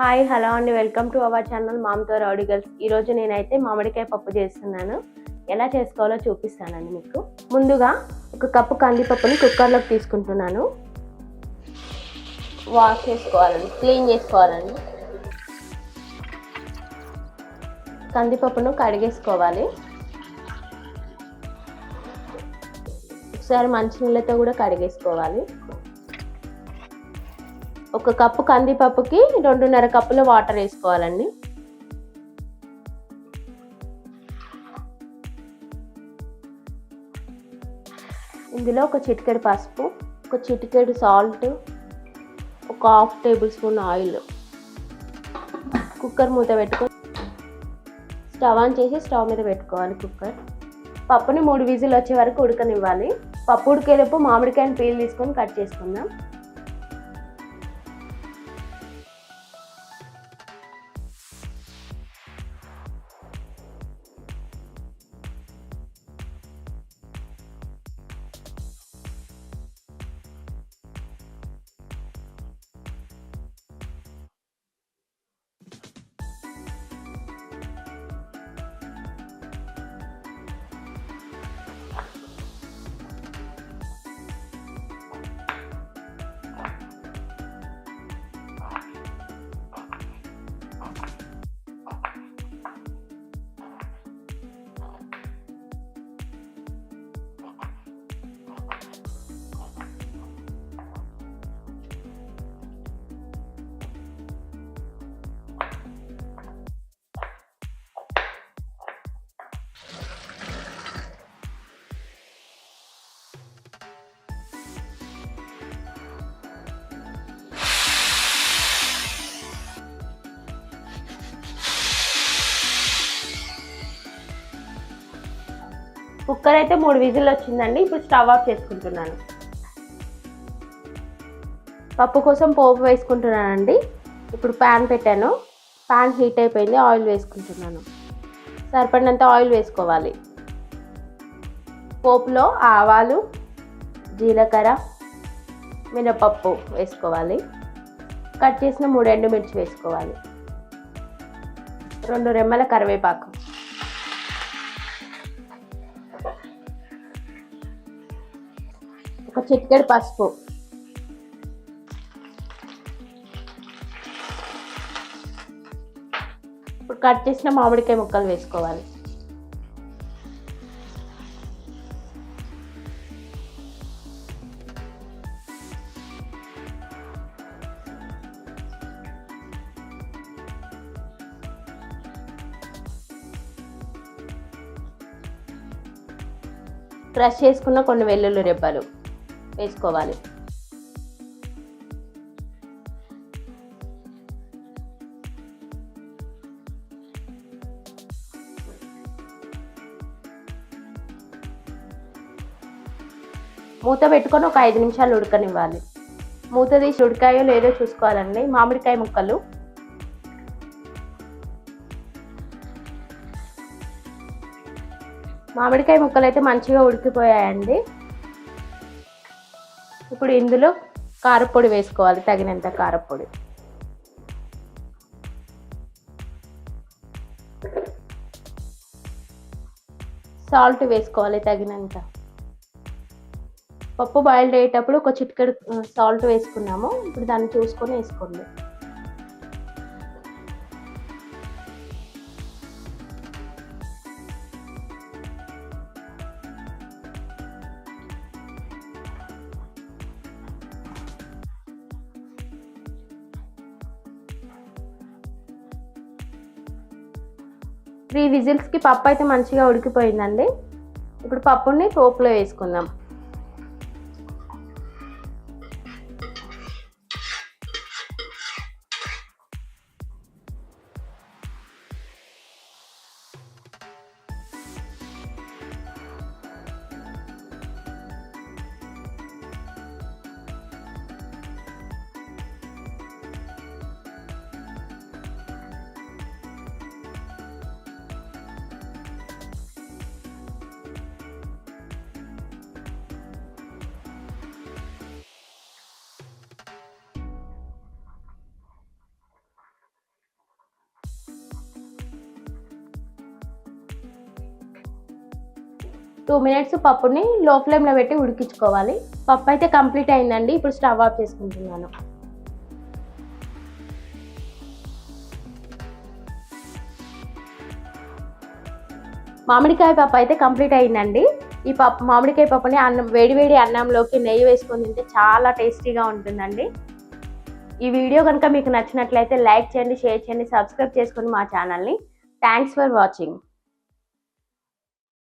Hi hello అండి, welcome to our channel మామ్తో rowdy girls. ఈరోజు నేనైతే మామిడికాయ పప్పు చేస్తున్నాను. ఎలా చేసుకోవాలో చూపిస్తానండి మీకు. ముందుగా ఒక కప్పు కందిపప్పుని కుక్కర్లోకి తీసుకుంటున్నాను. వాష్ చేసుకోవాలండి, క్లీన్ చేసుకోవాలండి. కందిపప్పును కడిగేసుకోవాలి. ఒకసారి మంచినీళ్ళతో కూడా కడిగేసుకోవాలి. ఒక కప్పు కందిపప్పుకి 2.5 కప్పుల వాటర్ వేసుకోవాలండి. ఇందులో ఒక చిటికెడు పసుపు, ఒక చిటికెడు సాల్ట్, ఒక 1/2 టేబుల్ స్పూన్ ఆయిల్. కుక్కర్ మూత పెట్టుకొని స్టవ్ ఆన్ చేసి స్టవ్ మీద పెట్టుకోవాలి కుక్కర్. పప్పుని 3 విజిల్ వచ్చే వరకు ఉడకనివ్వాలి. పప్పు ఉడికేలోపు మామిడికాయని పీల్ తీసుకొని కట్ చేసుకుందాం. కుక్కర్ అయితే 3 విజిల్ వచ్చిందండి. ఇప్పుడు స్టవ్ ఆఫ్ చేసుకుంటున్నాను. పప్పు కోసం పోపు వేసుకుంటున్నానండి. ఇప్పుడు ప్యాన్ పెట్టాను. ప్యాన్ హీట్ అయిపోయింది. ఆయిల్ వేసుకుంటున్నాను. సరిపడినంత ఆయిల్ వేసుకోవాలి. పోపులో ఆవాలు, జీలకర్ర, మినపప్పు వేసుకోవాలి. కట్ చేసిన 3 ఎండుమిర్చి వేసుకోవాలి. 2 రెమ్మల కరివేపాకు, ఒక చిటికెడు పసుపు, ఇప్పుడు కట్ చేసిన మామిడికాయ ముక్కలు వేసుకోవాలి. క్రష్ చేసుకున్న కొన్ని వెల్లుల్లి రెబ్బలు వేసుకోవాలి. మూత పెట్టుకొని ఒక 5 నిమిషాలు ఉడకనివ్వాలి. మూత తీసి ఉడికాయో లేదో చూసుకోవాలండి. మామిడికాయ ముక్కలు అయితే మంచిగా ఉడికిపోయాయండి. ఇప్పుడు ఇందులో కారపొడి వేసుకోవాలి, తగినంత కారపొడి. సాల్ట్ వేసుకోవాలి తగినంత. పప్పు బాయిల్ అయ్యేటప్పుడు ఒక చిటికెడు సాల్ట్ వేసుకున్నాము. ఇప్పుడు దాన్ని చూసుకొని వేసుకోండి. త్రీ విజిల్స్కి పప్పు అయితే మంచిగా ఉడికిపోయిందండి. ఇప్పుడు పప్పుని పోపులో వేసుకుందాం. 2 మినిట్స్ పప్పుని లో ఫ్లేమ్లో పెట్టి ఉడికించుకోవాలి. పప్పు అయితే కంప్లీట్ అయిందండి. ఇప్పుడు స్టవ్ ఆఫ్ చేసుకుంటున్నాను. మామిడికాయ పప్పు అయితే కంప్లీట్ అయిందండి. ఈ మామిడికాయ పప్పుని వేడివేడి అన్నంలోకి నెయ్యి వేసుకొని తింటే చాలా టేస్టీగా ఉంటుందండి. ఈ వీడియో కనుక మీకు నచ్చినట్లయితే లైక్ చేయండి, షేర్ చేయండి, సబ్స్క్రైబ్ చేసుకోండి మా ఛానల్ని. Thanks for watching.